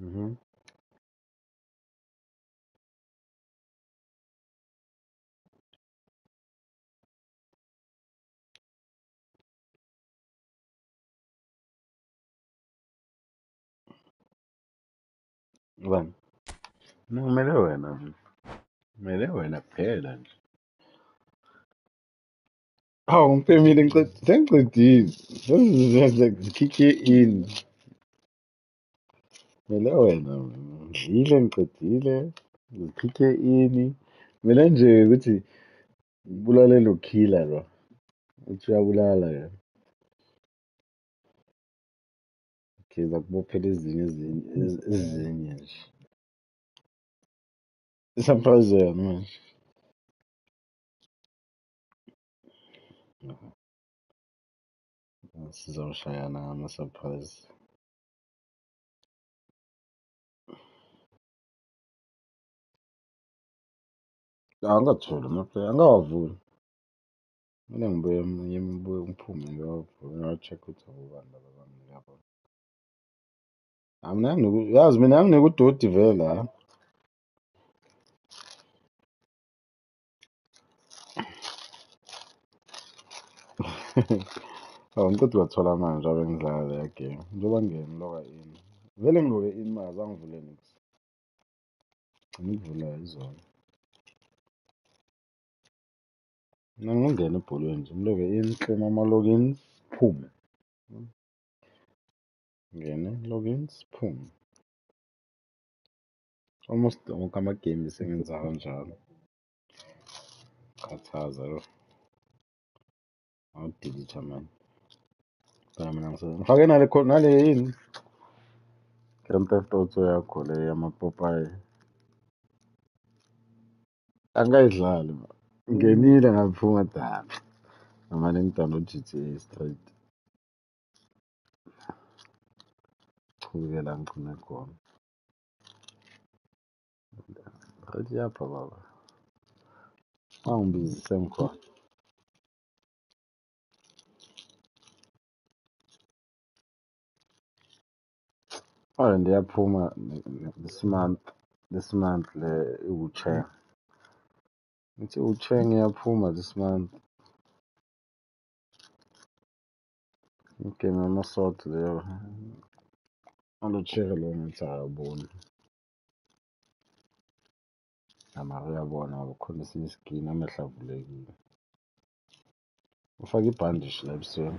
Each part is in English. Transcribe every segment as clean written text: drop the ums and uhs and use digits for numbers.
Mhm. Ubani? Kumele wena mfana. Kumele wena kuphela nje. Hawu ngipemile sengicedile. Zikhiphe ini. Kumele wena ngidlile ngicedile. Zikhiphe ini. Mina nje ukuthi ngibulale lo killer lo. Uthi uyabulala yena. Okay, zakubophela ezinye nje. Surprise yena manje. Sizoshayana ngama-surprise. Angatholi amaplay, angawavuli. Kumele ngibuye ngiphume ngiyowavula, ngiyo-check-a ukuthi abobani laba abangiyabona. Yazi mina anginike udoti vele ha. Awu ngiceda ukwathola manje abe ngidlala leya game. Njengoba ngingena ngiloka in. Vele ngiloke in manje angivule nix. Ngikuvula izona. Mina ngingena ebholweni nje, ngiloke in, claim ama-logins, phume. Ngene, logins, phume. Almost wonke ama-game sengenza kanjalo. Khathaza lo. Awudelete manje. Phela mina ngifake nale yini. Grand Theft Auto yakho le yamapopayi. Angayidlali ma. Ngenile ngaphuma dala. Ngamane ngidala GTA straight. Chubukela ngigcine khona. Athi yapha baba. Angibizi sengikhona. Oh ndiyaphuma this month le iwucheng. Ngithi ucheng iyaphuma this month. Igame yamasort leyo. Alo-check lo ngithi akaboni. Amara uyabona ukhona esinye iskin amehlo avulekile. Ufake ibhandishi la ebusweni.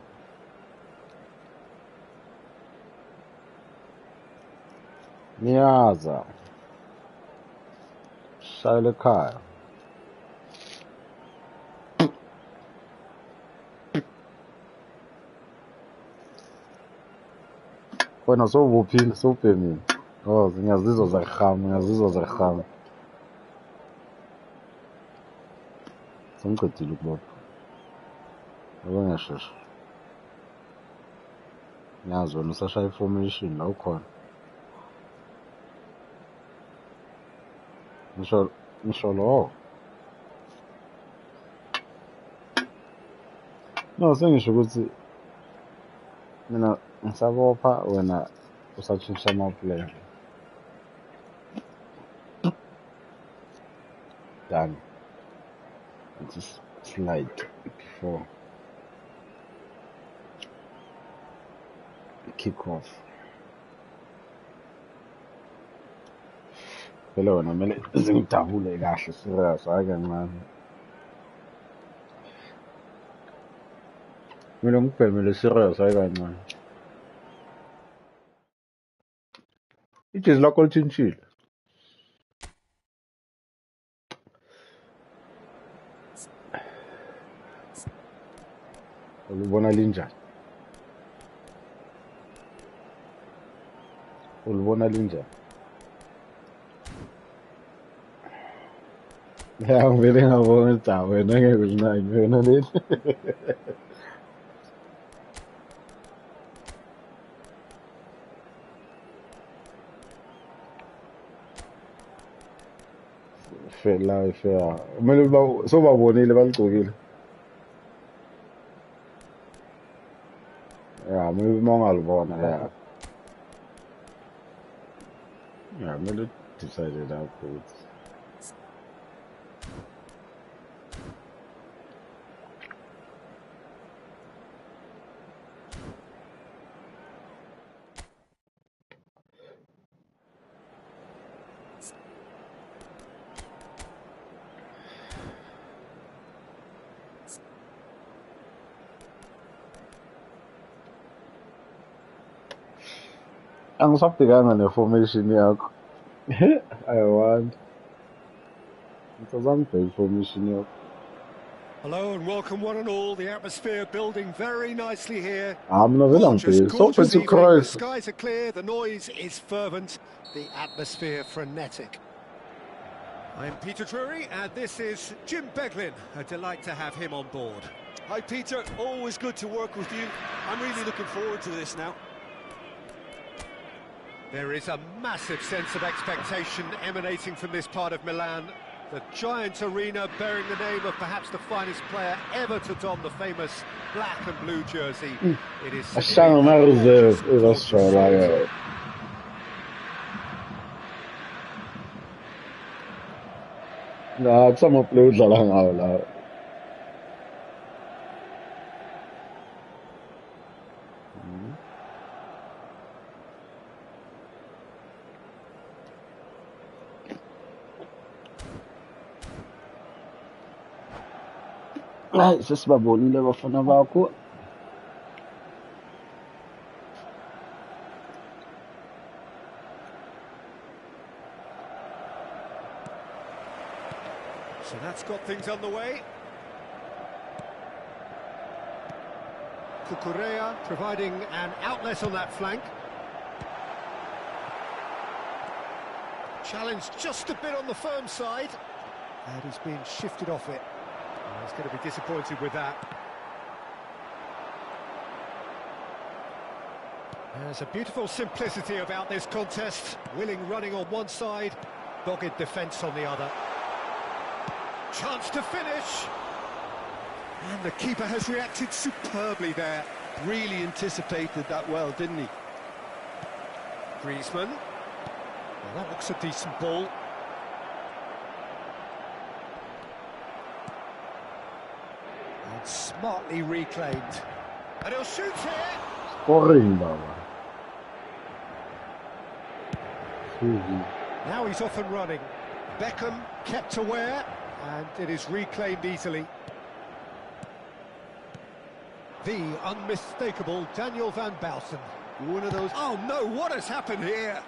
Niyaza. Shayela ekhaya. Wena sowubuphile sowubhemile. Oh, ngiyazizwa zakugama. Sengicedile ukubopha. Yabo ngiyashesha. Ngiyazi wena usashaya i-formation la ukhona. Ngisho lo. No, sengisho ukuthi mina ngisabopha wena usatshintsha ama-play. Done. Just slide before kick off. Phela wena kumele zingidabule kahle serious hayi kancane. Kumele ngibhemele serious hayi kancane. Ijezi lakho litshintshile. Ulibona linjani? Ulibona linjani? Ya ngivele ngabona ukuthi wena ngeke ulinake wena leli. Fair life ya. Kumele sobabonile baligcokile. Ya, uma ungalibona ya. Yeah, I'm gonna decide it afterwards. Ang sakti ka nga na formation niya ako. I want. Ito bang formation niya ako? Hello and welcome one and all. The atmosphere building very nicely here. Gorgeous evening. The skies are clear, the noise is fervent, the atmosphere frenetic. I'm Peter Drury and this is Jim Beglin. A delight to have him on board. Hi Peter, always good to work with you. I'm really looking forward to this now. There is a massive sense of expectation emanating from this part of Milan. The giant arena bearing the name of perhaps the finest player ever to don the famous black and blue jersey. It is No, some uploads are lang out. Ay, sa sabaw nila ba na ba ako? So that's got things underway. Cucurella providing an outlet on that flank. Challenge just a bit on the firm side. And he's been shifted off it. He's going to be disappointed with that. There's a beautiful simplicity about this contest. Willing running on one side, dogged defence on the other. Chance to finish. And the keeper has reacted superbly there. Really anticipated that well, didn't he? Griezmann. Well, that looks a decent ball. And smartly reclaimed. And he'll shoot here. Scoring, Baba. Now he's off and running. Beckham kept aware, and it is reclaimed easily. The unmistakable Daniel van Baalsen. One of those... Oh no, what has happened here?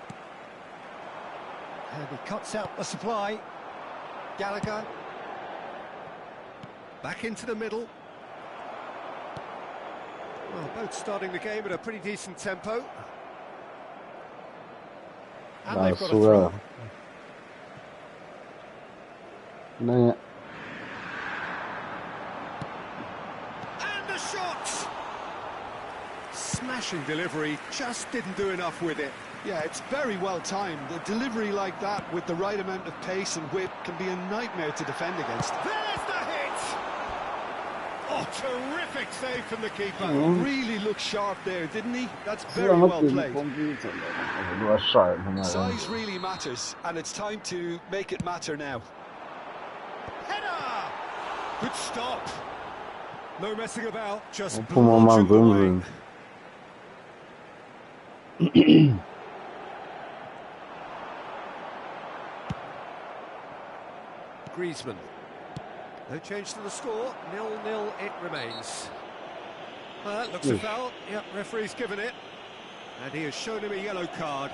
And he cuts out the supply. Gallagher. Back into the middle. Well, both starting the game at a pretty decent tempo. And they've got a throw. Nah. And a shot! Smashing delivery, just didn't do enough with it. Yeah, it's very well timed. A delivery like that with the right amount of pace and whip can be a nightmare to defend against. There's the hit! Oh, terrific save from the keeper. Really looked sharp there, didn't he? That's very well played. Size really matters, and it's time to make it matter now. Header! Good stop. No messing about, just Griezmann. No change to the score, 0-0 it remains. Well, that looks a foul. Yep, referee's given it. And he has shown him a yellow card.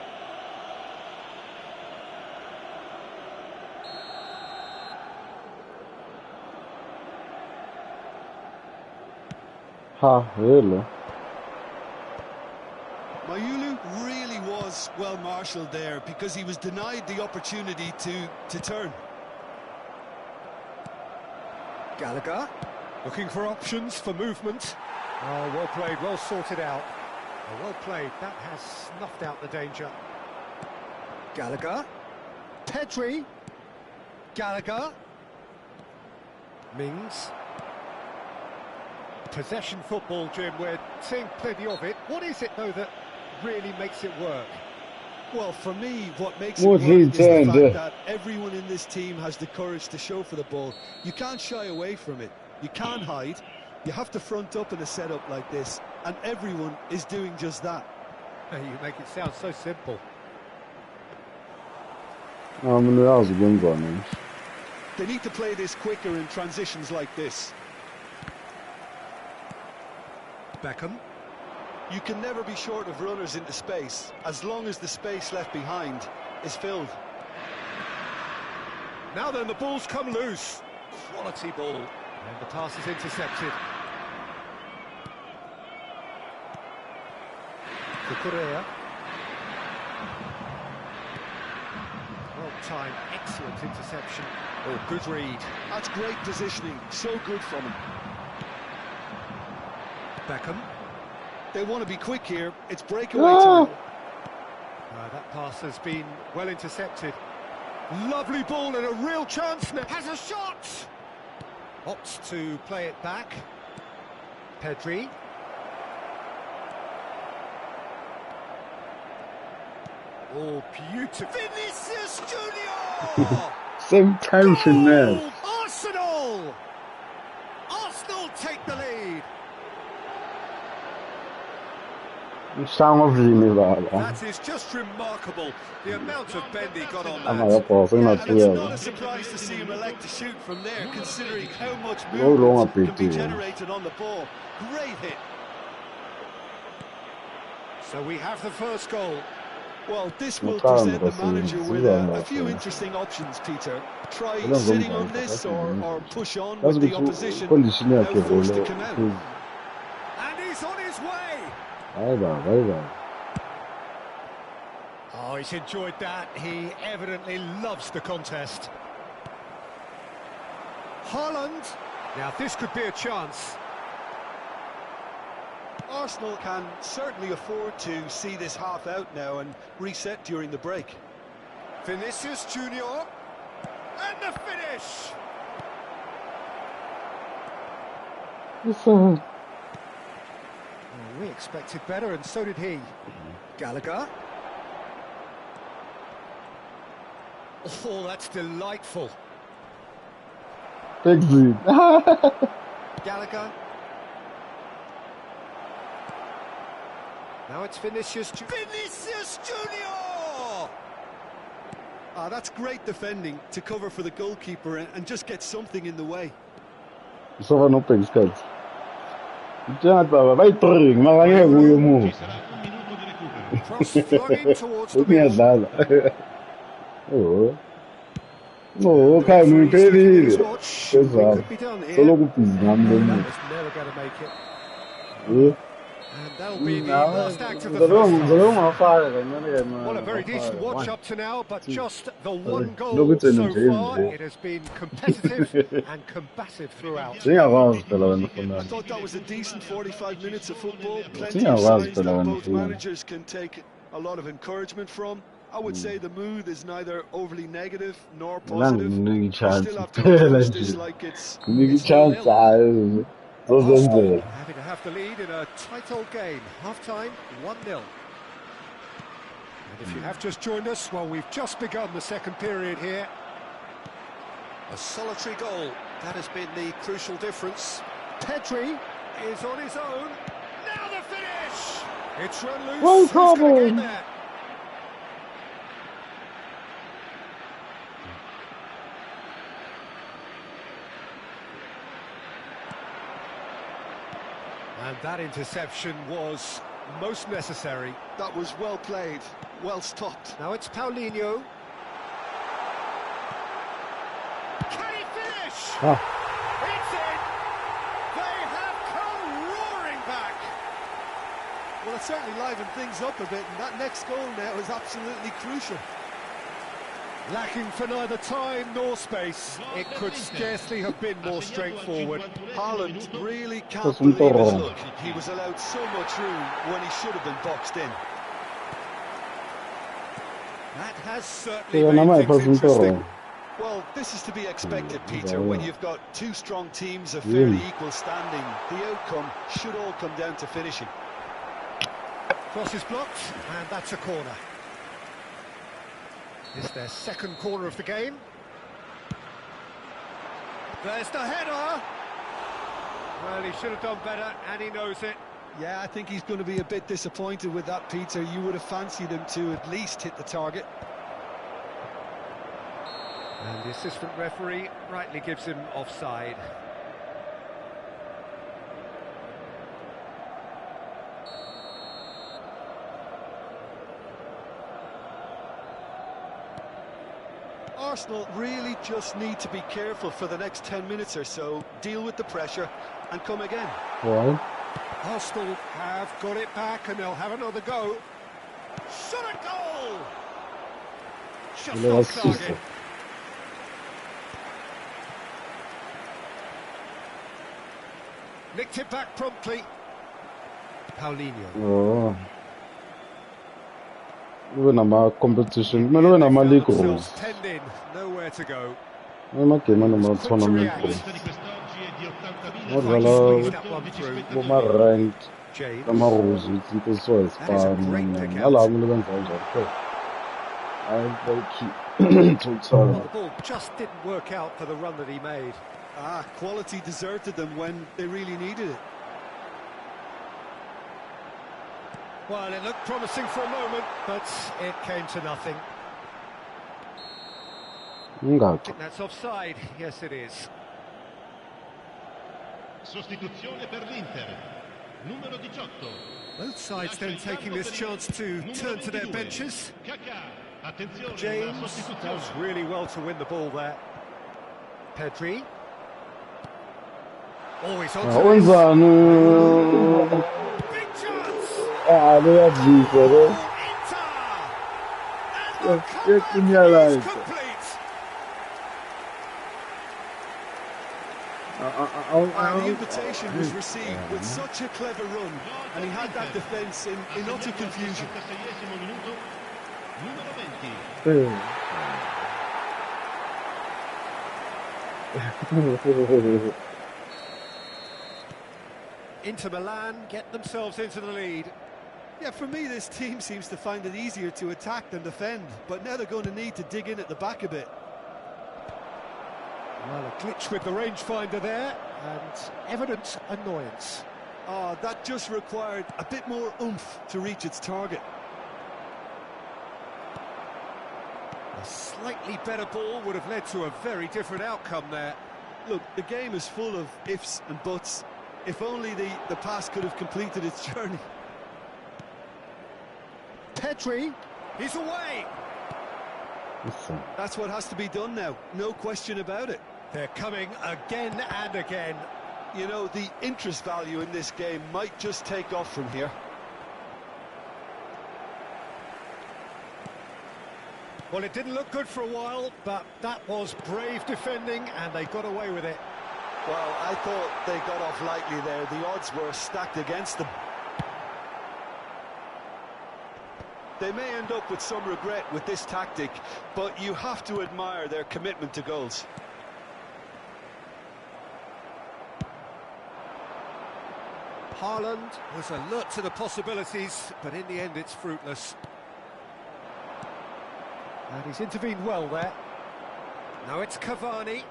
Really? Mayulu really was well marshalled there because he was denied the opportunity to turn. Gallagher, looking for options for movement. Oh, well played, well sorted out. Oh, well played, that has snuffed out the danger. Gallagher, Pedri, Gallagher, Mings. Possession football, Jim, we're seeing plenty of it. What is it, though, that really makes it work? Well, for me, what makes it work is the fact that everyone in this team has the courage to show for the ball. You can't shy away from it. You can't hide. You have to front up in a setup like this, and everyone is doing just that. You make it sound so simple. That was a good one. They need to play this quicker in transitions like this. Beckham. You can never be short of runners into space, as long as the space left behind is filled. Now then, the ball's come loose. Quality ball. And the pass is intercepted. Correa. Well timed, excellent interception. Oh, good read. That's great positioning, so good from him. Beckham. They want to be quick here, it's breakaway time. That pass has been well intercepted. Lovely ball and a real chance now. Has a shot! Opts to play it back. Pedri. Oh, beautiful. Vinicius Junior! Same tension there. Arsenal! Arsenal take the lead. That is just remarkable, the amount of bend he got on that. And it's not a surprise to see him elect to shoot from there, considering how much movement can be generated on the ball. Great hit. So we have the first goal. Well, this will present the manager with a few interesting options, Peter. Try sitting on this or push on with the opposition, now forced to come out. And he's on his way. Oh, he's enjoyed that. He evidently loves the contest. Haaland. Now, this could be a chance. Arsenal can certainly afford to see this half out now and reset during the break. Vinicius Junior. And the finish. Oh, we expected better, and so did he. Gallagher. Oh, that's delightful. Gallagher. Now it's Vinicius Junior! That's great defending to cover for the goalkeeper and just get something in the way. Cross flung in towards the middle. Oh, okay, we could be done here. That was never going to make it. And that'll be the last act of the first half. Well, a very decent watch up to now, but just the one goal so far. It has been competitive and combative throughout. I thought that was a decent 45 minutes of football. Plenty of signs that both managers can take a lot of encouragement from. I would say the mood is neither overly negative nor positive. You still have to approach this like it's 0-0. Arsenal having to have the lead in a tight old game. Half-time, 1-0. And if you have just joined us, well, we've just begun the second period here. A solitary goal. That has been the crucial difference. Pedri is on his own. Now the finish! It's run loose. Who's going to get there? And that interception was most necessary. That was well played, well stopped. Now it's Paulinho. Can he finish? It's in! They have come roaring back! Well, it certainly livened things up a bit, and that next goal now is absolutely crucial. Lacking for neither time nor space. It could scarcely have been more straightforward. Haaland really can't believe his luck. He was allowed so much room when he should have been boxed in. That has certainly made things interesting. Well, this is to be expected, Peter. When you've got two strong teams of fairly equal standing, the outcome should all come down to finishing. Cross is blocked, and that's a corner. It's their second corner of the game. There's the header. Well, he should have done better, and he knows it. Yeah, I think he's going to be a bit disappointed with that, Peter. You would have fancied him to at least hit the target. And the assistant referee rightly gives him offside. Arsenal really just need to be careful for the next 10 minutes or so, deal with the pressure and come again. Well, Arsenal have got it back and they'll have another go. Shot a goal! Just off target. Nicked it back promptly. Paulinho. oh. When I'm a competition, when I'm a league rules. Penned in, nowhere to go. I'm a game and I'm a tournament rules. What the I'm a ranked. I'm a rules. It's so fun. I'll have the ball just didn't work out for the run that he made. Quality deserted them when they really needed it. Well, it looked promising for a moment, but it came to nothing. I think that's offside. Yes, it is. Sostituzione per l'Inter. Numero 18. Both sides then taking this chance to turn to their benches. James does really well to win the ball there. Pedri. Always on to big chance. That's Inter. And the complete. The invitation was received with such a clever run, and he had that defence in utter confusion. Inter Milan get themselves into the lead. Yeah, for me, this team seems to find it easier to attack than defend, but now they're going to need to dig in at the back a bit. Well, a glitch with the rangefinder there, and evident annoyance. That just required a bit more oomph to reach its target. A slightly better ball would have led to a very different outcome there. Look, the game is full of ifs and buts. If only the pass could have completed its journey. Pedri, he's away. That's what has to be done now, no question about it. They're coming again and again. You know, the interest value in this game might just take off from here. Well, it didn't look good for a while, but that was brave defending, and they got away with it. Well, I thought they got off lightly there. The odds were stacked against them. They may end up with some regret with this tactic, but you have to admire their commitment to goals. Haaland was alert to the possibilities, but in the end it's fruitless. And he's intervened well there. Now it's Cavani.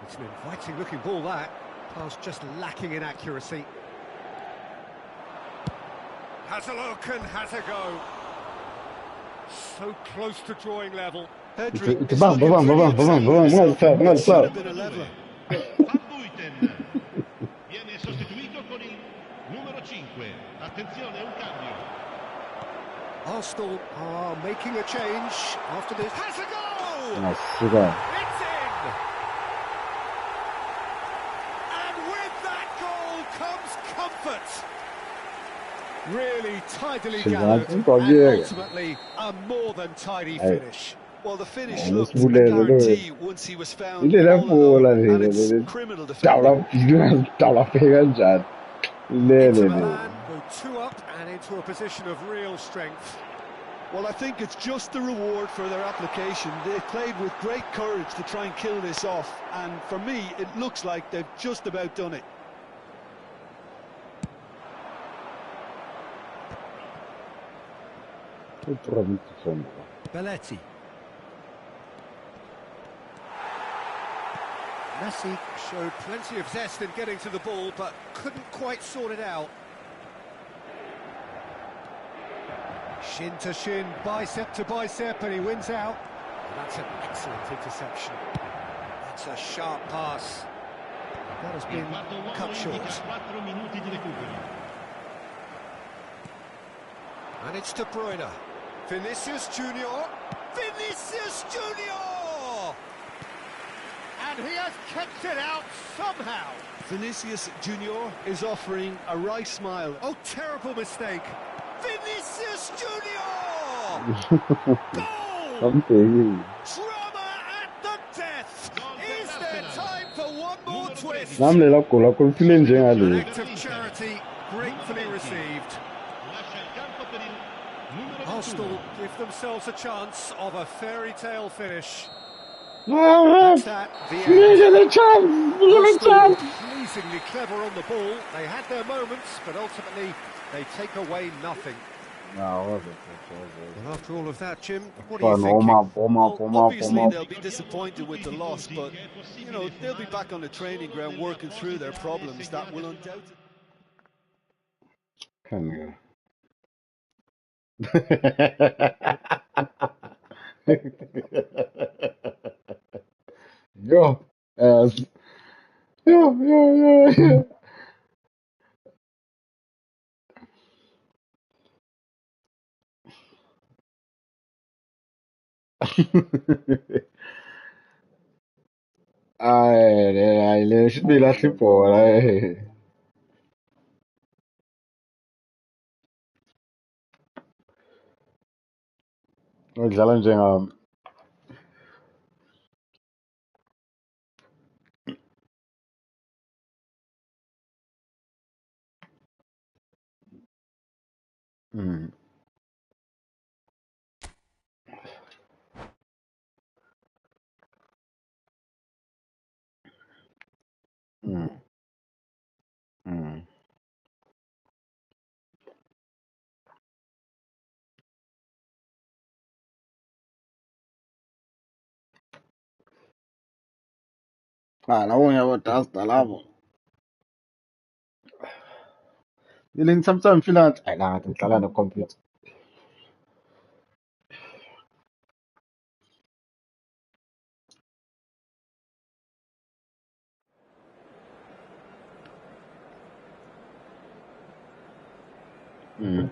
It's an inviting looking ball, that. Pass just lacking in accuracy. Has a look and has a go. So close to drawing level. Pedri It's bam, bam, bam, bam, viene sostituito con il numero 5. Attenzione, un cambio. Arsenal are making a change after this. Has a goal! Nice, It's in! And with that goal comes comfort. Really tidily gathered, and ultimately a more than tidy finish. Well, the finish looked a guarantee once he was found all alone, and it's criminal defending. Inter Milan go 2 up and into a position of real strength. Well, I think it's just the reward for their application. They played with great courage to try and kill this off, and for me, it looks like they've just about done it. Belletti. Messi showed plenty of zest in getting to the ball, but couldn't quite sort it out. Shin to shin, bicep to bicep, and he wins out. And that's an excellent interception. That's a sharp pass. That has been cut short. And it's De Bruyne. Vinicius Junior. Vinicius Junior! And he has kept it out somehow. Vinicius Junior is offering a wry smile. Oh, terrible mistake. Vinicius Junior! Goal! Drama at the death. Is there time for one more twist? An act of charity gratefully received. Arsenal give themselves a chance of a fairy tale finish. That's that, the end. Arsenal pleasingly clever on the ball. They had their moments, but ultimately they take away nothing. Well, after all of that, Jim, what do you think? Well, obviously they'll be disappointed with the loss, but you know they'll be back on the training ground working through their problems. That will undoubtedly. Yo, yo. Ai, le should la sipora. Ngidlala njengami. Mm. Mm. Mm. Labo ngiyabodasta labo. Feeling sometimes feel like I nah ngidlala ne-computer. Mm.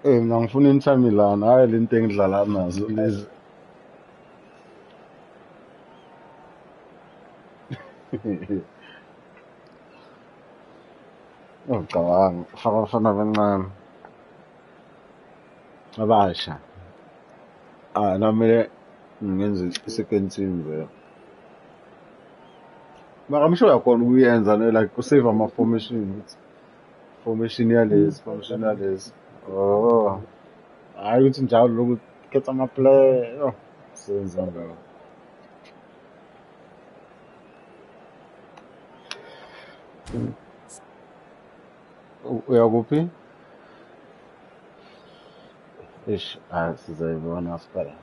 Mina ngifuna Inter Milan, hayi le nto engidlala nazo lezi. Ngicabanga faka abafana abancane abasha. Namele ngenze i-second team vele. Mara ngisho uyakhona ukuyenza like usave ama-formation. Formation yalezi. Oh. Hayi ukuthi njalo lokhu khetha ama-player. Yo. Senza ngawo. Uyakuphi? Ish, sizayibona siqala.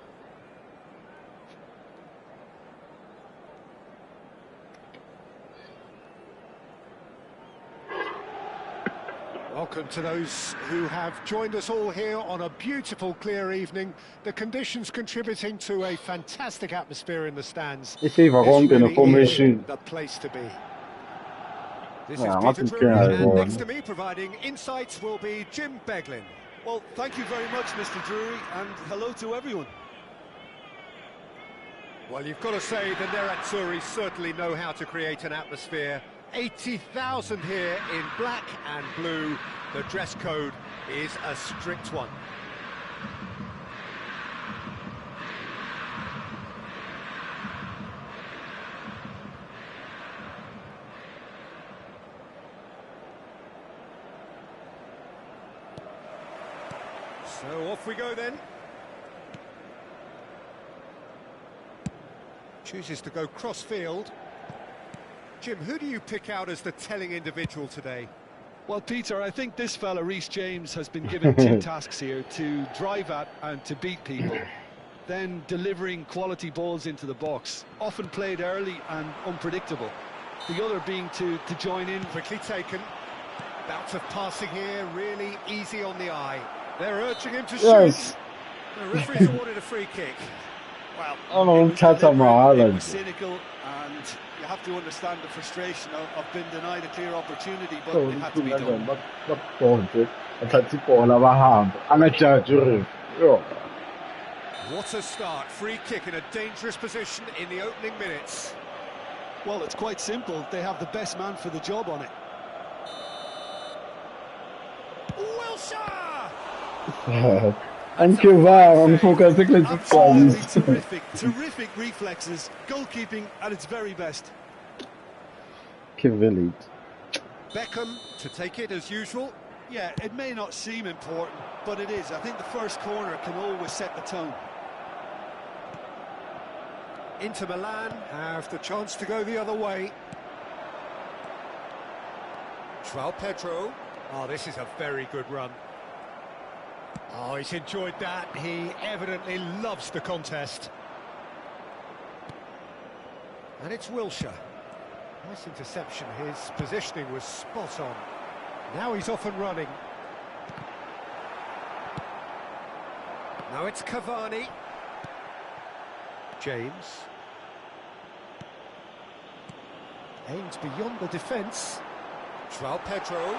Welcome to those who have joined us all here on a beautiful, clear evening. The conditions contributing to a fantastic atmosphere in the stands. If favor konke ne-formation. The place to be. This Yeah, is Peter Drury, and next to me, providing insights, will be Jim Beglin. Well, thank you very much, Mr. Drury, and hello to everyone. Well, you've got to say the Nerazzurri certainly know how to create an atmosphere. 80,000 here in black and blue. The dress code is a strict one. So off we go then. Chooses to go cross-field. Jim, who do you pick out as the telling individual today? Well, Peter, I think this fella, Reece James, has been given two tasks here: to drive at and to beat people. Then delivering quality balls into the box, often played early and unpredictable. The other being to join in. Quickly taken. Bouts of passing here, really easy on the eye. They're urging him to shoot. The referee's awarded a free kick. Well, it was cynical, and you have to understand the frustration of being denied a clear opportunity, but it had to be done. What a start. Free kick in a dangerous position in the opening minutes. Well, it's quite simple. They have the best man for the job on it. Wilshere! Terrific reflexes, goalkeeping at its very best. Beckham to take it as usual. Yeah, it may not seem important, but it is. I think the first corner can always set the tone. Inter Milan have the chance to go the other way. João Pedro. Oh, this is a very good run. Oh, he's enjoyed that. He evidently loves the contest. And it's Wilshere. Nice interception. His positioning was spot on. Now he's off and running. Now it's Cavani. James. Aims beyond the defence. João Pedro.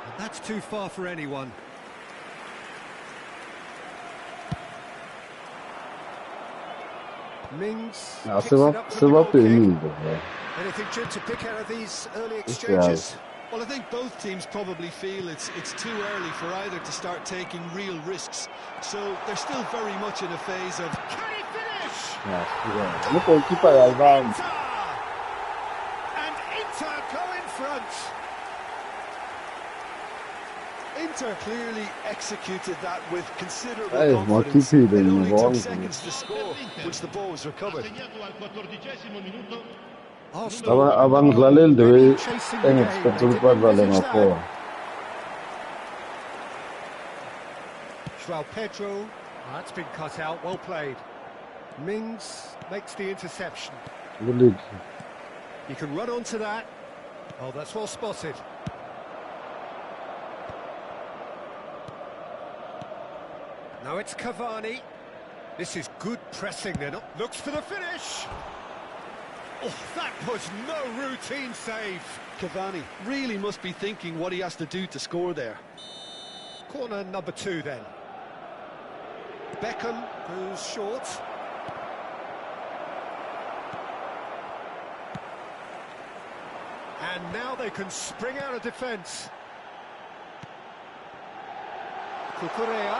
And that's too far for anyone. Mings. Anything, Jim, to pick out of these early exchanges? Well, I think both teams probably feel it's too early for either to start taking real risks. So they're still very much in a phase of... Can he finish? And Inter go in front. Inter clearly executed that with considerable confidence. It only took seconds to score once the ball was recovered. Abangidlaleli the way engexpected ukuthi badlale ngakhona. João Pedro, that's been cut out, well played. Mings makes the interception. Good. You can run onto that. Oh, that's well spotted. Now it's Cavani. This is good pressing then. Looks for the finish. Oh, that was no routine save. Cavani really must be thinking what he has to do to score there. Corner number 2 then. Beckham goes short. And now they can spring out of defence. Cucurella.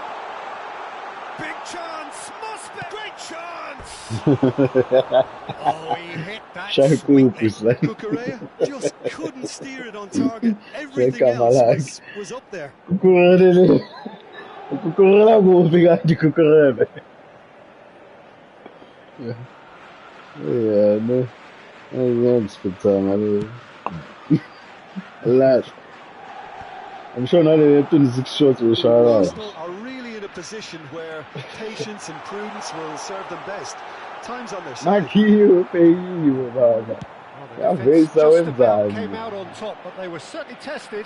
Big chance, must Great chance! Oh, he hit that sweetly. Cucurella just couldn't steer it on target. Everything else was up there. Cucurella moving at the Cucurella. Yeah, no. I'm spit time. Last. I'm sure now they have 26 shots with Arsenal are really in a position where patience and prudence will serve them best. Time's on their side. The defense just about came out on top, but they were certainly tested.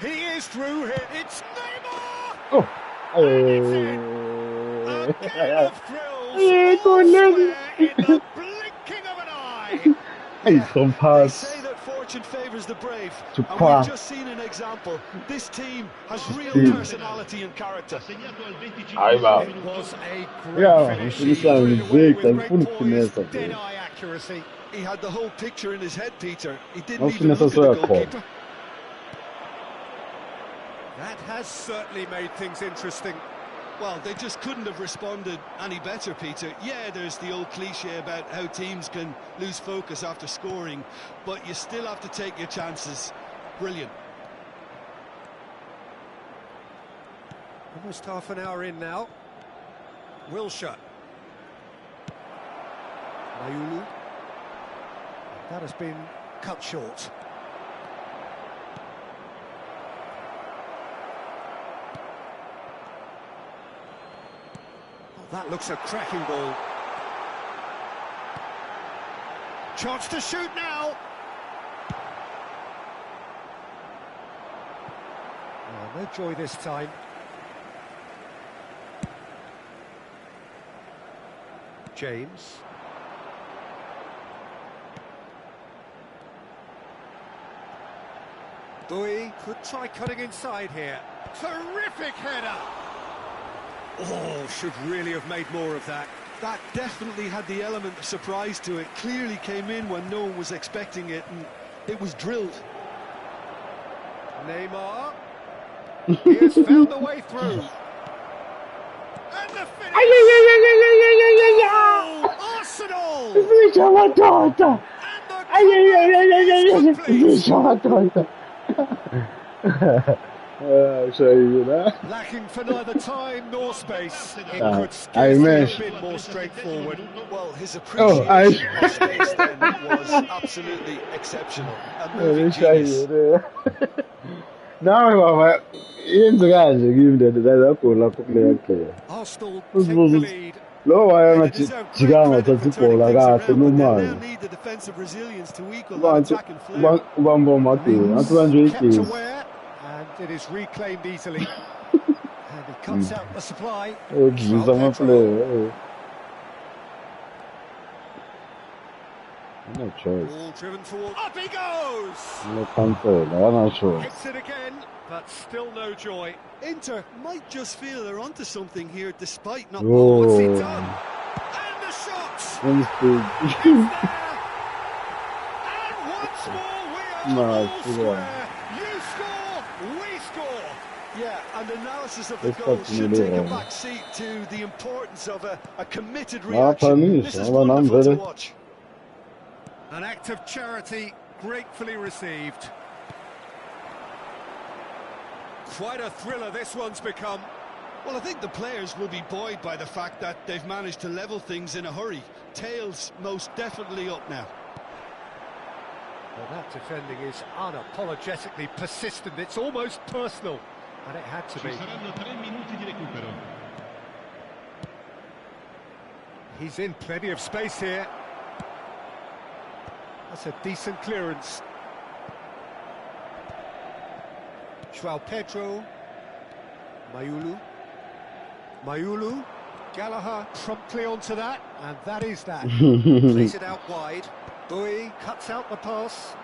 He is through here. It's Neymar! Oh! A game of thrills. Elsewhere in the blinking of an eye. They say that fortune favours the brave, and we've just seen an example. This team has real personality and character. It was a great finish. He threw it away with great poise, dead-eye accuracy. He had the whole picture in his head, Peter. He didn't even look at the goalkeeper. That has certainly made things interesting. Well, they just couldn't have responded any better, Peter. Yeah, there's the old cliche about how teams can lose focus after scoring, but you still have to take your chances. Brilliant. Almost half an hour in now. Wilshere. Mayulu. That has been cut short. That looks a cracking ball. Chance to shoot now. Oh, no joy this time. James. Bowie could try cutting inside here. Terrific header. Oh, should really have made more of that. That definitely had the element of surprise to it. Clearly came in when no one was expecting it, and it was drilled. Neymar. He has found the way through. And the finish. Oh, Arsenal! And the lacking for neither time nor space. It could scarcely have been more straightforward. Well, his appreciation of space then was absolutely exceptional. A moving genius. Arsenal take the lead. They now need the defensive resilience to equal that attack and flair. Kept aware, and it is reclaimed easily. And he cuts out the supply. No choice. Ball driven forward. Up he goes! No comfort, no choice. Hits it again, but still no joy. Inter might just feel they're onto something here, despite not. What's he done? And the shot! And once more we are square. You score, we score. Yeah, and analysis of the goal should take a back seat to the importance of a committed reaction. This is wonderful to watch. An act of charity gratefully received. Quite a thriller this one's become. Well, I think the players will be buoyed by the fact that they've managed to level things in a hurry. Tails most definitely up now. Well, that defending is unapologetically persistent. It's almost personal, and it had to be. He's in plenty of space here. That's a decent clearance. João Pedro. Mayulu. Gallagher promptly onto that, and that is that. Plays it out wide. Bowie cuts out the pass.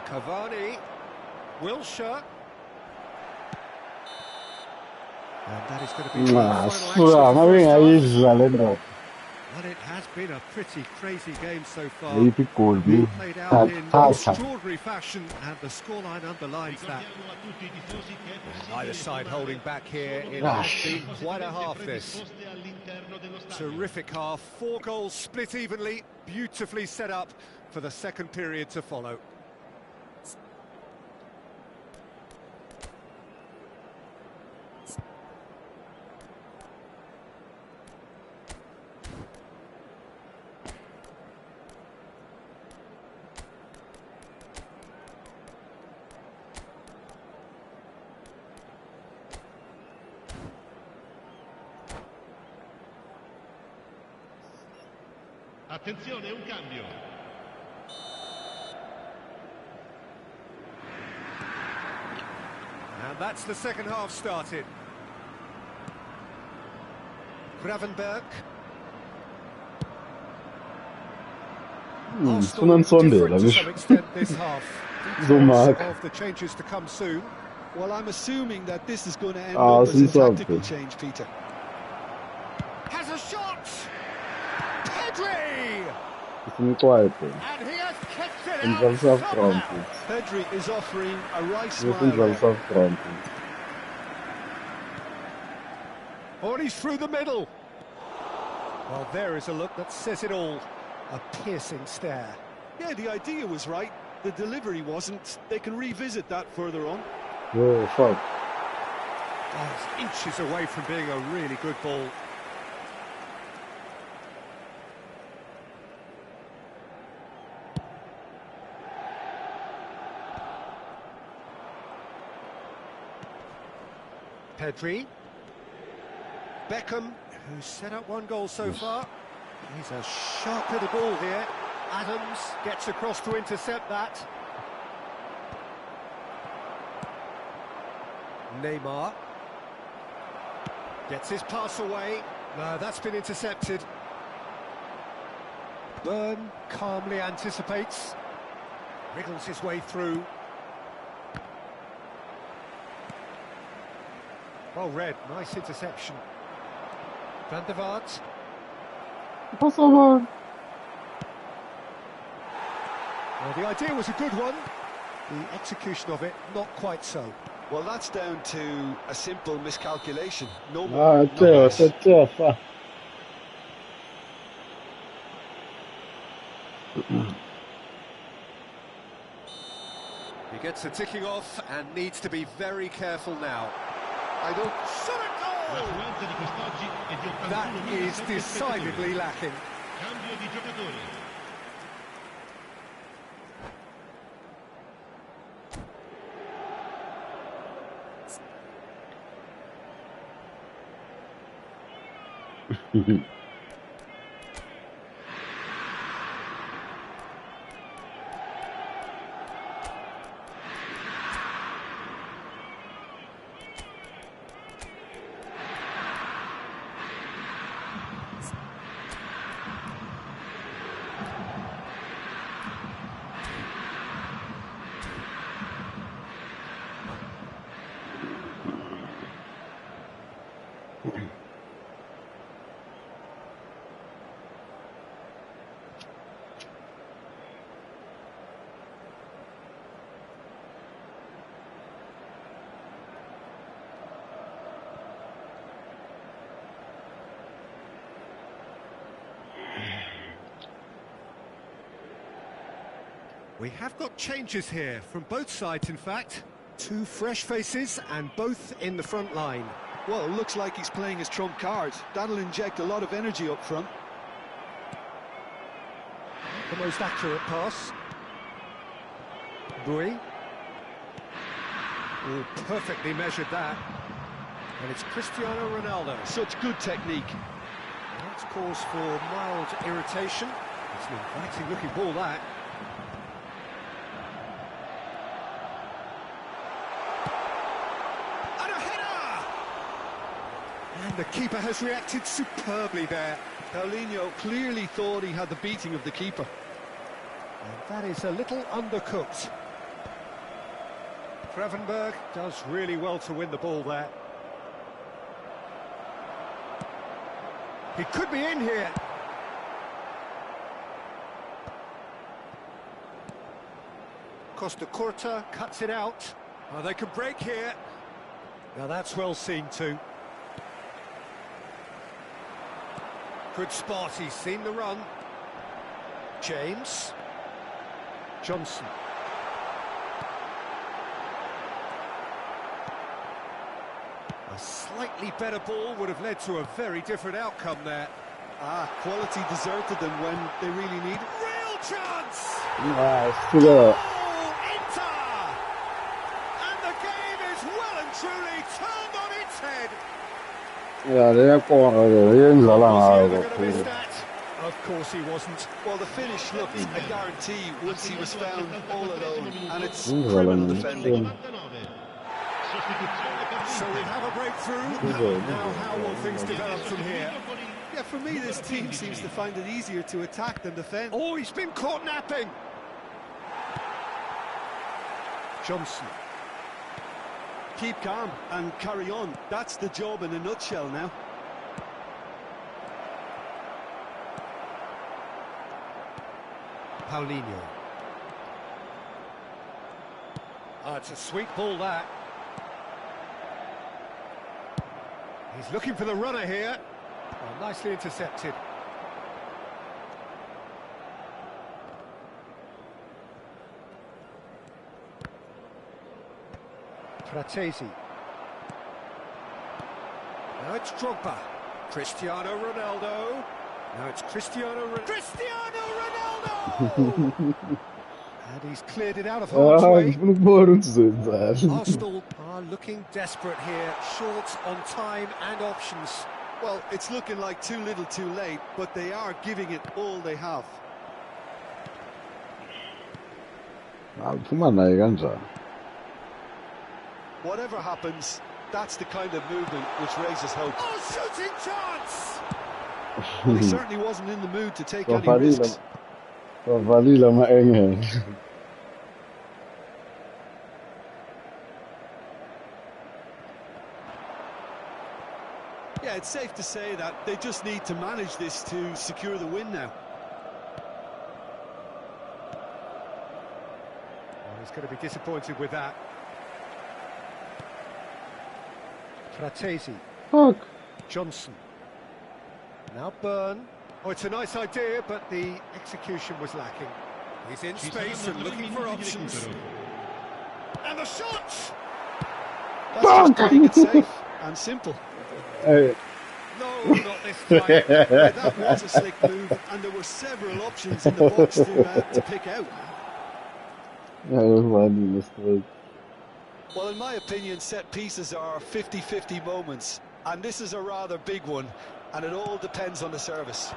Cavani. Wilshere. And that is going to be the final action. Well, it has been a pretty crazy game so far. Maybe goal, All played out in extraordinary fashion, and the scoreline underlines that. Either side holding back here. It has been quite a half, this. Terrific half. 4 goals split evenly, beautifully set up for the second period to follow. Attenzione, un cambio. And that's the second half started. Gravenberg. Scornzilla, to some extent this half. So mag. Of the changes to come soon. Well, I'm assuming that this is going to end up as a tactical change, Peter. Has a shot! Pedri! It's quiet. And he has kicked it And out somehow. Pedri is offering a right smile. Oh, he's through the middle. Well, there is a look that says it all. A piercing stare. Yeah, the idea was right. The delivery wasn't. They can revisit that further on. Oh, fuck. Oh, it's inches away from being a really good ball. Pedri. Beckham, who's set up 1 goal so far. He's a sharp little ball here. Adams gets across to intercept that. Neymar gets his pass away. No, that's been intercepted. Byrne calmly anticipates. Wriggles his way through. Well read, nice interception. Van der Vaart. Pass on. Well, the idea was a good one. The execution of it, not quite so. Well, that's down to a simple miscalculation. No Ah, more. tough. He gets a ticking off and needs to be very careful now. I don't... That is decidedly lacking. Cambio di giocatori. We have got changes here, from both sides in fact. 2 fresh faces and both in the front line. Well, it looks like he's playing his trump card. That'll inject a lot of energy up front. The most accurate pass. Bui. Oh, perfectly measured that. And it's Cristiano Ronaldo. Such good technique. That's cause for mild irritation. It's an inviting looking ball, that. And the keeper has reacted superbly there. Paulinho clearly thought he had the beating of the keeper. And that is a little undercooked. Gravenberg does really well to win the ball there. He could be in here. Costa Curta cuts it out. Oh, they can break here. Now that's well seen too. Good spot, he's seen the run. James. Johnson. A slightly better ball would have led to a very different outcome there. Quality deserted them when they really need it. Real chance! Nice. Goal, Inter! And the game is well and truly turned on its head. Yeah, they're going to Was he ever going to miss that? Of course he wasn't. Well, the finish looked a guarantee once he was found all alone, and it's criminal defending. So we have a breakthrough. Now how will things develop from here? Yeah, for me, this team seems to find it easier to attack than defend. Oh, he's been caught napping. Johnson. Keep calm and carry on. That's the job in a nutshell now. Paulinho. It's a sweet ball, that. He's looking for the runner here. Oh, nicely intercepted. Fratesi. Now it's Drogba. Cristiano Ronaldo. Now it's Cristiano Ronaldo! And he's cleared it out of harm's way. Arsenal are looking desperate here, short on time and options. Well, it's looking like too little too late, but they are giving it all they have. Whatever happens, that's the kind of movement which raises hope. Oh, shooting chance! Well, he certainly wasn't in the mood to take any risks. Yeah, it's safe to say that they just need to manage this to secure the win now. Oh, he's going to be disappointed with that. Fratesi. Fuck. Johnson. Now Byrne. Oh, it's a nice idea, but the execution was lacking. He's in space and looking for options. And the shot! That's just playing it safe and simple. Hey. No, not this time. Yeah, that was a slick move, and there were several options in the box to pick out. Well, in my opinion, set pieces are 50-50 moments, and this is a rather big one, and it all depends on the service.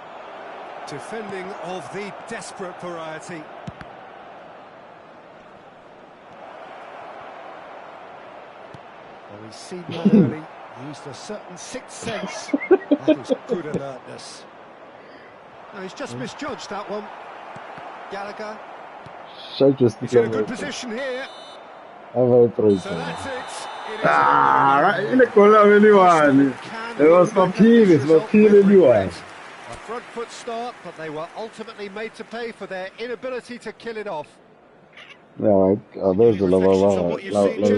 Defending of the desperate variety. Well, he's seen that early, used a certain sixth sense. That is good alertness. No, he's just misjudged that one. Gallagher. He's in a good position here. So that's it. Ele colou anyone. It was for anyone. A front foot start, but they were ultimately made to pay for their inability to kill it off. Yeah, there's a lot of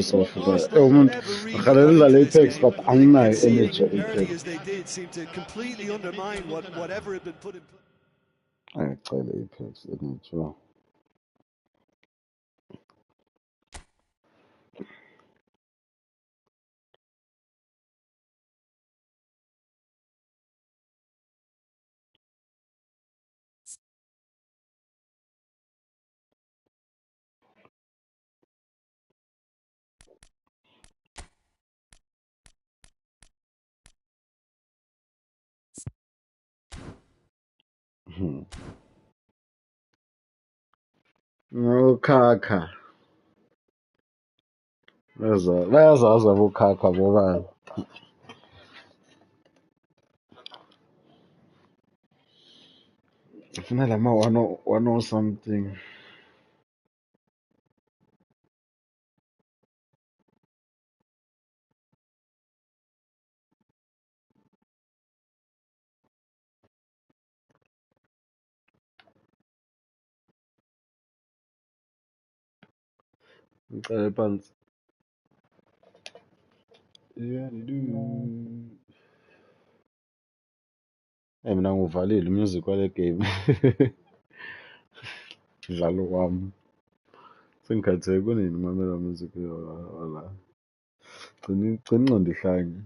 stuff for that. The Apex, but I'm not Succeeding early as they did seemed to completely undermine whatever had been put in place. I play the Apex, isn't it? Well. No Kaka. There's a Kaka, right? If not, I know something. Ngicela phansi. Mina nguvalile umusic wale game. Dlalo wami. Sengikhathele kunini ngimamela music wala. Gcina ingqondo ihlanye.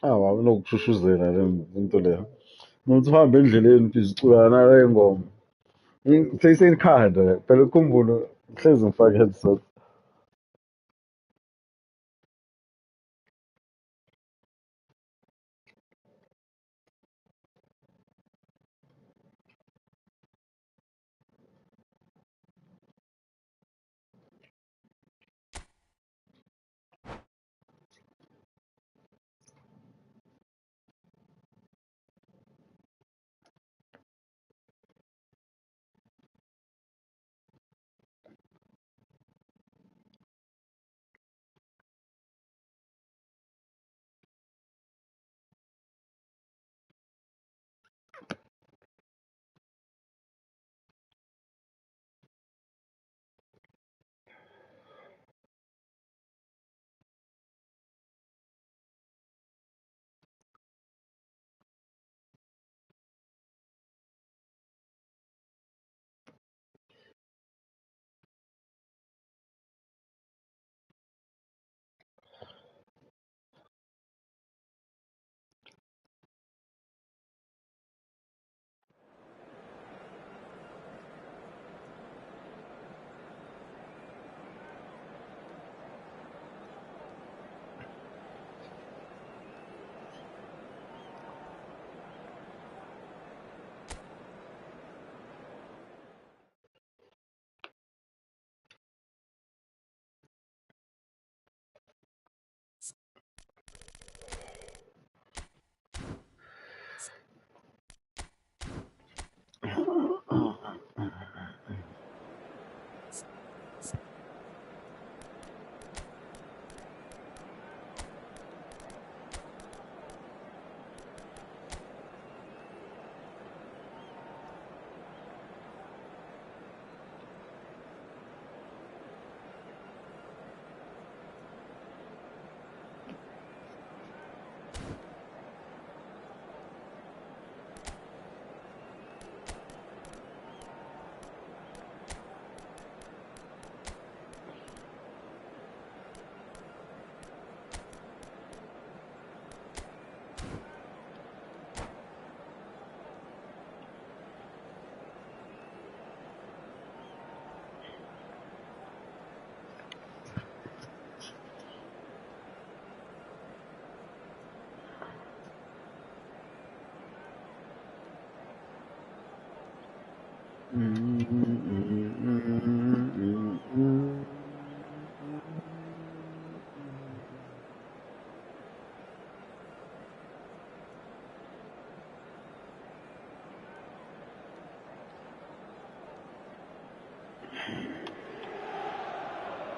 Waba nokushushuzela le nto leyo. Nokuthi uhambe endleleni phela ucula nale ngoma. Seyisenikhanda phela ukhumbule hlezi ngifake headset.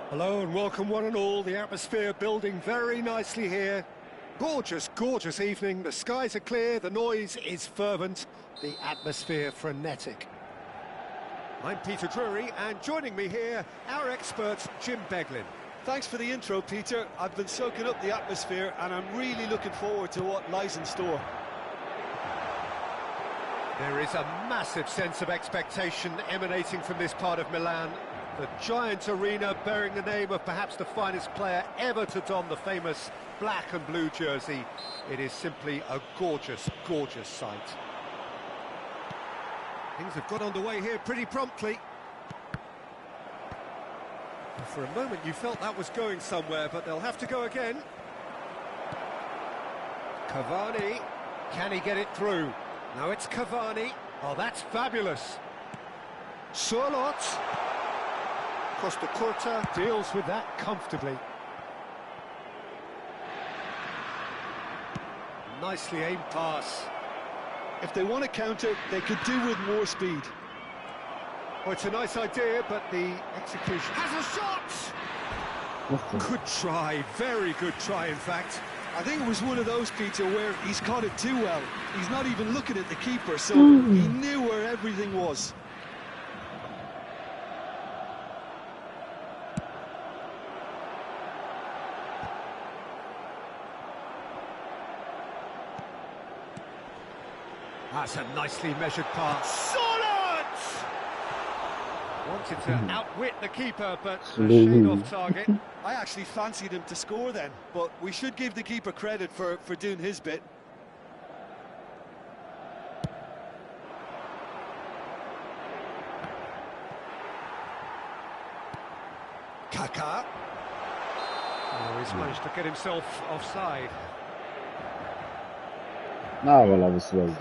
Hello and welcome one and all. The atmosphere building very nicely here. Gorgeous, gorgeous evening. The skies are clear, the noise is fervent, the atmosphere frenetic. I'm Peter Drury, and joining me here, our expert, Jim Beglin. Thanks for the intro, Peter. I've been soaking up the atmosphere and I'm really looking forward to what lies in store. There is a massive sense of expectation emanating from this part of Milan. The giant arena bearing the name of perhaps the finest player ever to don the famous black and blue jersey. It is simply a gorgeous, gorgeous sight. Things have got underway here pretty promptly. For a moment you felt that was going somewhere, but they'll have to go again. Cavani, can he get it through? Now it's Cavani. Oh, that's fabulous. Surlot. Costa Curta deals with that comfortably. Nicely aimed pass. If they want to counter, they could do with more speed. Oh, it's a nice idea, but the execution... Has a shot! Good try, very good try, in fact. I think it was one of those, Peter, where he's caught it too well. He's not even looking at the keeper, so he knew where everything was. That's a nicely measured pass. Solid! Wanted to outwit the keeper, but a shade off target. I actually fancied him to score then, but we should give the keeper credit for doing his bit. Kaká. Oh, he's managed to get himself offside. Ah, voilà, das war's.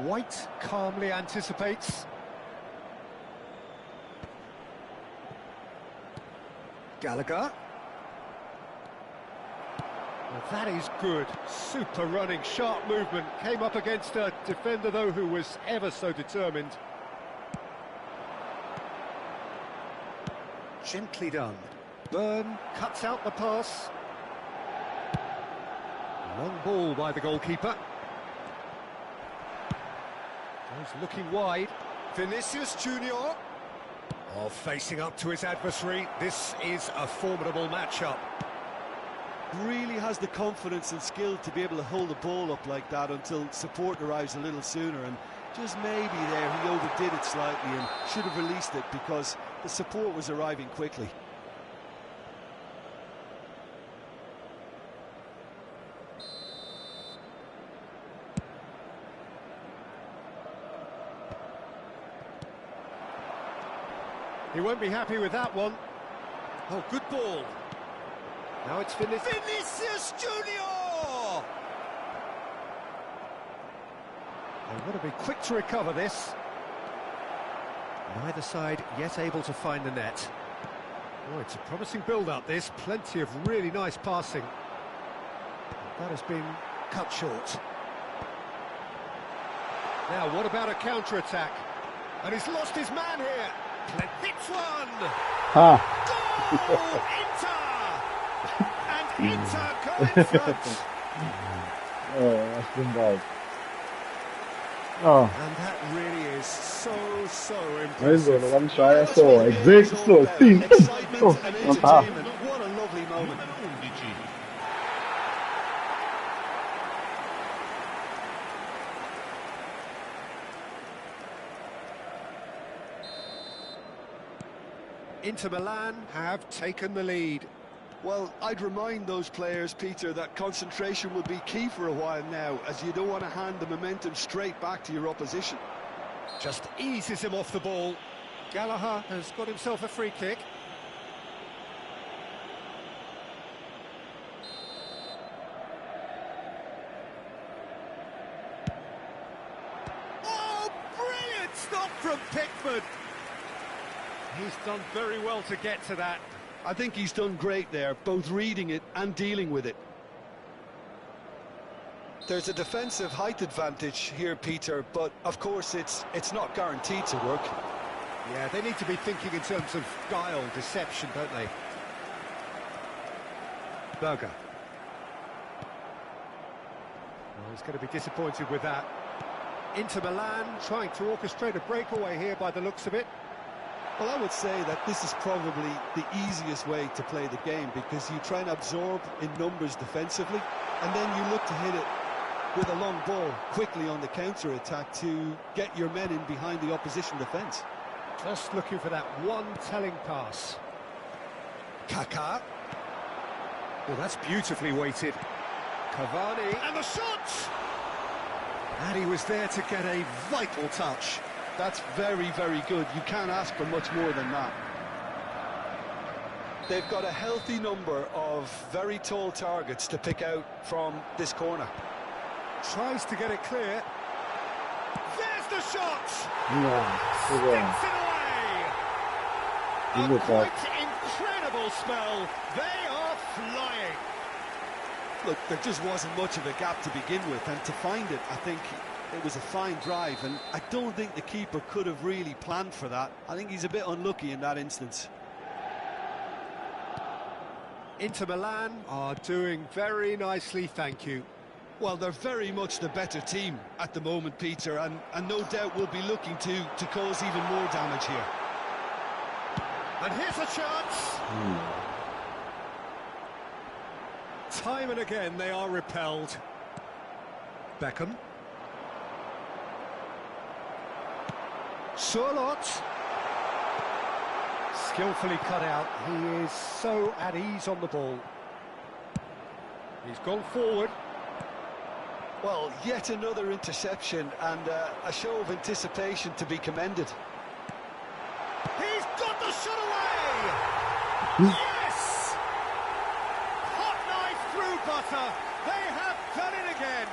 White calmly anticipates. Gallagher. Well, that is good. Super running, sharp movement. Came up against a defender, though, who was ever so determined. Gently done. Byrne cuts out the pass. Long ball by the goalkeeper. He's looking wide. Vinicius Junior. Oh, facing up to his adversary. This is a formidable matchup. Really has the confidence and skill to be able to hold the ball up like that until support arrives a little sooner, and just maybe there he overdid it slightly and should have released it because the support was arriving quickly. He won't be happy with that one. Oh, good ball. Now it's Vinicius Junior! They want to be quick to recover this. Neither side yet able to find the net. Oh, it's a promising build-up, this. Plenty of really nice passing. That has been cut short. Now, what about a counter-attack? And he's lost his man here. Hits one! Goal! Inter! And Inter go in front! Oh, that's been bad. Oh. And that really is so Mas impressive. vamos try só, execução, sim. Excitement and entertainment. What a lovely moment. Inter Milan have taken the lead. Well, I'd remind those players, Peter, that concentration will be key for a while now, as you don't want to hand the momentum straight back to your opposition. Just eases him off the ball. Gallagher has got himself a free kick. Oh, brilliant stop from Pickford. He's done very well to get to that. I think he's done great there, both reading it and dealing with it. There's a defensive height advantage here, Peter, but of course it's not guaranteed to work. Yeah, they need to be thinking in terms of guile, deception, don't they? Berger. Well, he's going to be disappointed with that. Inter Milan trying to orchestrate a breakaway here by the looks of it. Well, I would say that this is probably the easiest way to play the game, because you try and absorb in numbers defensively, and then you look to hit it with a long ball quickly on the counter-attack to get your men in behind the opposition defence. Just looking for that one telling pass. Kaká. Well, that's beautifully weighted. Cavani. And the shot! And he was there to get a vital touch. That's very, very good. You can't ask for much more than that. They've got a healthy number of very tall targets to pick out from this corner. Tries to get it clear. There's the shot! No, Sticks it away! Good quite incredible spell. They are flying. Look, there just wasn't much of a gap to begin with, and to find it, I think it was a fine drive, and I don't think the keeper could have really planned for that. I think he's a bit unlucky in that instance. Inter Milan are doing very nicely, thank you. Well, they're very much the better team at the moment, Peter, and no doubt will be looking to cause even more damage here. And here's a chance. Time and again they are repelled. Beckham. Surlot. Skillfully cut out. He is so at ease on the ball. He's gone forward. Well, yet another interception and a show of anticipation to be commended. He's got the shot away! Yes! Hot knife through butter. They have done it again.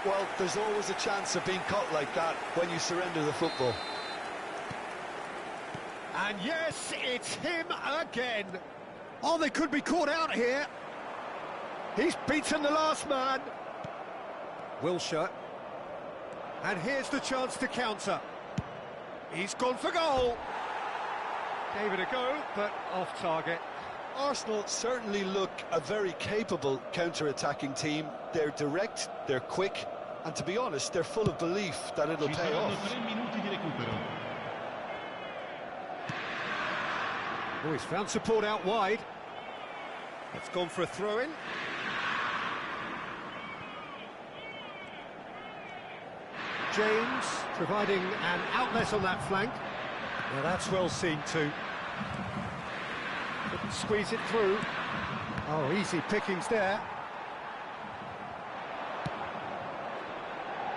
Well, there's always a chance of being caught like that when you surrender the football. And yes, it's him again. Oh, they could be caught out here. He's beaten the last man. Wilshere. And here's the chance to counter. He's gone for goal. Gave it a go, but off target. Arsenal certainly look a very capable counter-attacking team. They're direct, they're quick, and to be honest, they're full of belief that it'll pay off. Oh, he's found support out wide. It's gone for a throw-in. James providing an outlet on that flank. Well, that's well seen too. Couldn't squeeze it through. Oh, easy pickings there.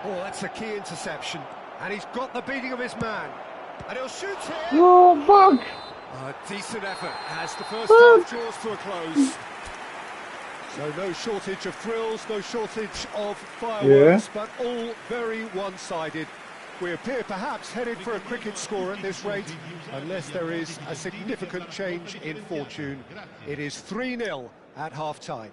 Oh, that's a key interception. And he's got the beating of his man. And he'll shoot here. Oh, fuck! A decent effort as the first half draws to a close. So no shortage of thrills, no shortage of fireworks, but all very one-sided. We appear perhaps headed for a cricket score at this rate, unless there is a significant change in fortune. It is 3-0 at half-time.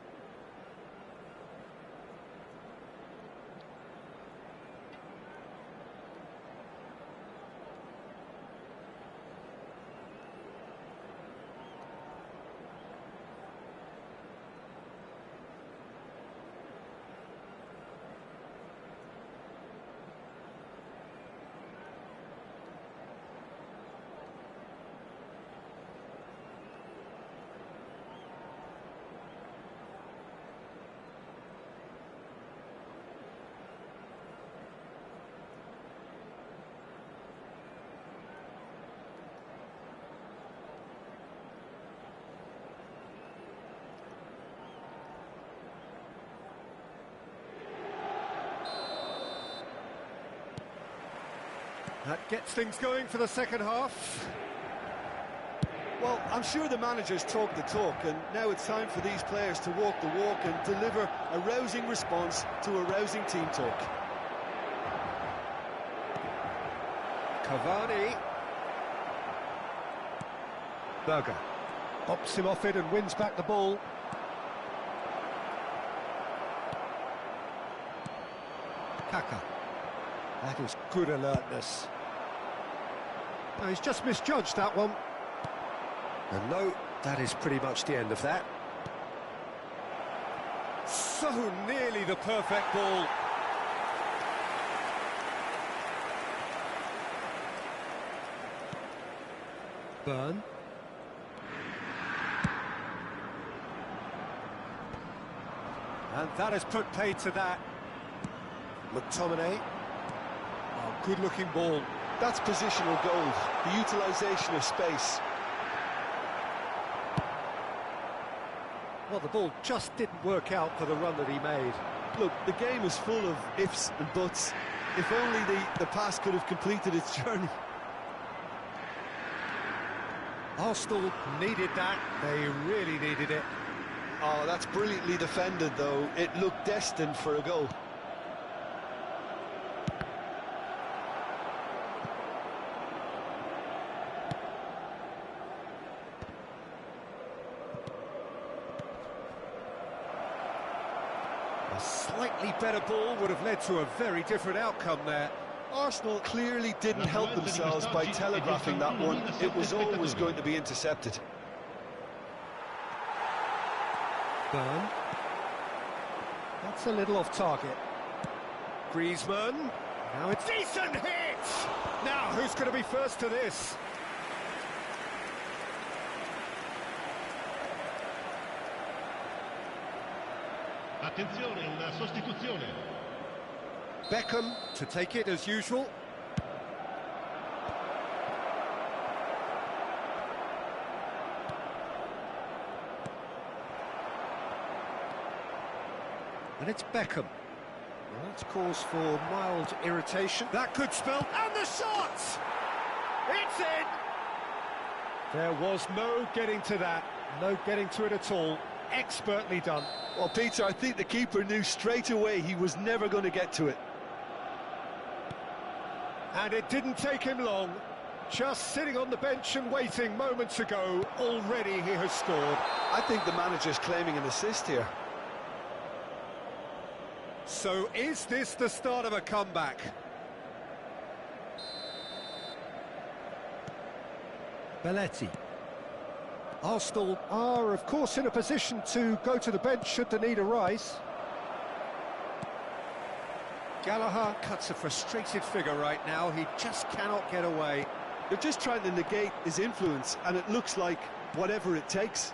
That gets things going for the second half. Well, I'm sure the managers talk the talk, and now it's time for these players to walk the walk and deliver a rousing response to a rousing team talk. Cavani. Berger. Bops him off it and wins back the ball. Kaka. That is good alertness. No, he's just misjudged that one. And no, that is pretty much the end of that. So nearly the perfect ball. Burn. And that has put paid to that. McTominay. Oh, good-looking ball. That's positional goal, the utilisation of space. Well, the ball just didn't work out for the run that he made. Look, the game is full of ifs and buts. If only the pass could have completed its journey. Arsenal needed that. They really needed it. Oh, that's brilliantly defended, though. It looked destined for a goal. A slightly better ball would have led to a very different outcome there. Arsenal clearly didn't help themselves by telegraphing that one. It was always going to be intercepted. Burn. That's a little off target. Griezmann. Now it's decent hit! Now, who's going to be first to this? Attenzione, una sostituzione. Beckham to take it as usual. And it's Beckham. Well, that's cause for mild irritation. That could spell... And the shot! It's in! There was no getting to that. No getting to it at all. Expertly done. Well, Peter, I think the keeper knew straight away he was never going to get to it. And it didn't take him long. Just sitting on the bench and waiting moments ago, already he has scored. I think the manager's claiming an assist here. So is this the start of a comeback? Belletti. Arsenal are, of course, in a position to go to the bench should the need arise. Gallagher cuts a frustrated figure right now. He just cannot get away. They're just trying to negate his influence, and it looks like whatever it takes.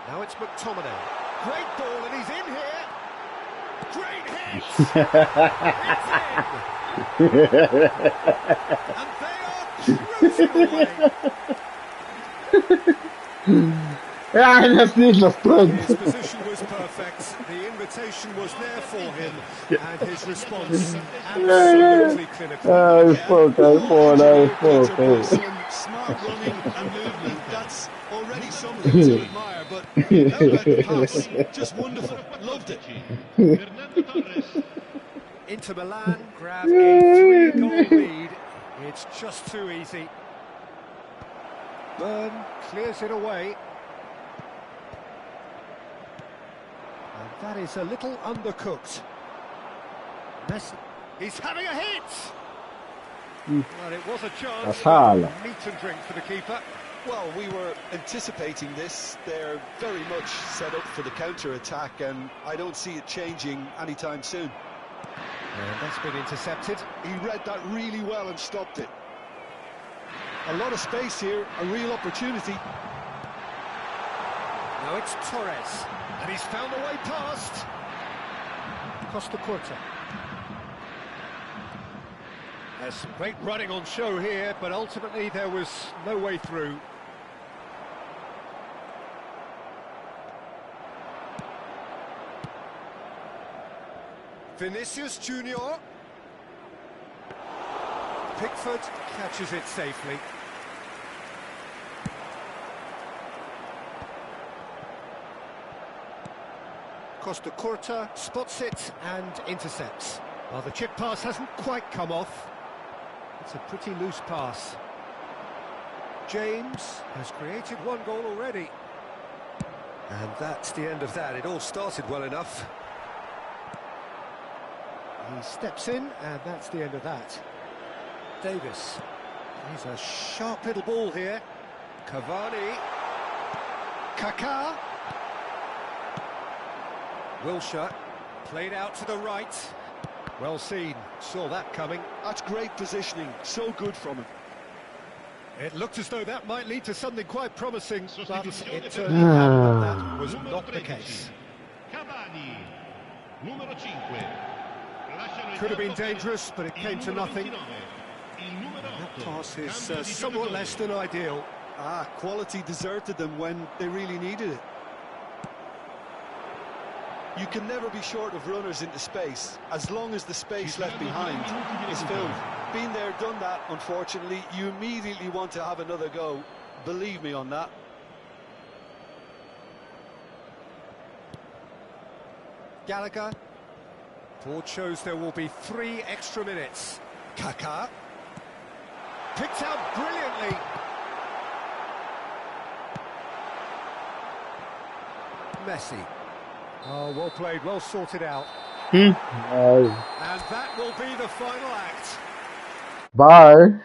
Now it's McTominay. Great ball, and he's in here. Great hit! It's in! And they are cruising away. Ja, das ist nicht das drin. His position was perfect. The invitation was there for him, and his response absolutely clinical. Smart running and movement, that's already something to admire, but that red pass, just wonderful, loved it. Inter Milan grab a 3-goal lead. It's just too easy. Burn clears it away. And that is a little undercooked. Messi. He's having a hit! Well, it was a chance. Meat and drink for the keeper. Well, we were anticipating this. They're very much set up for the counter-attack, and I don't see it changing anytime soon. And that's been intercepted. He read that really well and stopped it. A lot of space here, a real opportunity. Now it's Torres, and he's found a way past. Costa Curta. There's some great running on show here, but ultimately there was no way through. Vinicius Junior. Pickford catches it safely. Costa Curta spots it and intercepts. Well, the chip pass hasn't quite come off. It's a pretty loose pass. James has created one goal already. And that's the end of that. It all started well enough. He steps in, and that's the end of that. Davis. He's a sharp little ball here. Cavani. Kaká. Wilshere. Played out to the right. Well seen. Saw that coming. That's great positioning. So good from him. It looked as though that might lead to something quite promising, but it turned out that was not the case. Cavani, numero 5. Could have been dangerous, but it came to nothing. That pass is somewhat less than ideal. Quality deserted them when they really needed it. You can never be short of runners into space, as long as the space left behind is filled. Been there, done that, unfortunately. You immediately want to have another go. Believe me on that. Gallagher. Board shows there will be 3 extra minutes. Kaká. Picked out brilliantly. Messi. Oh, well played, well sorted out. Bye. And that will be the final act. Bye.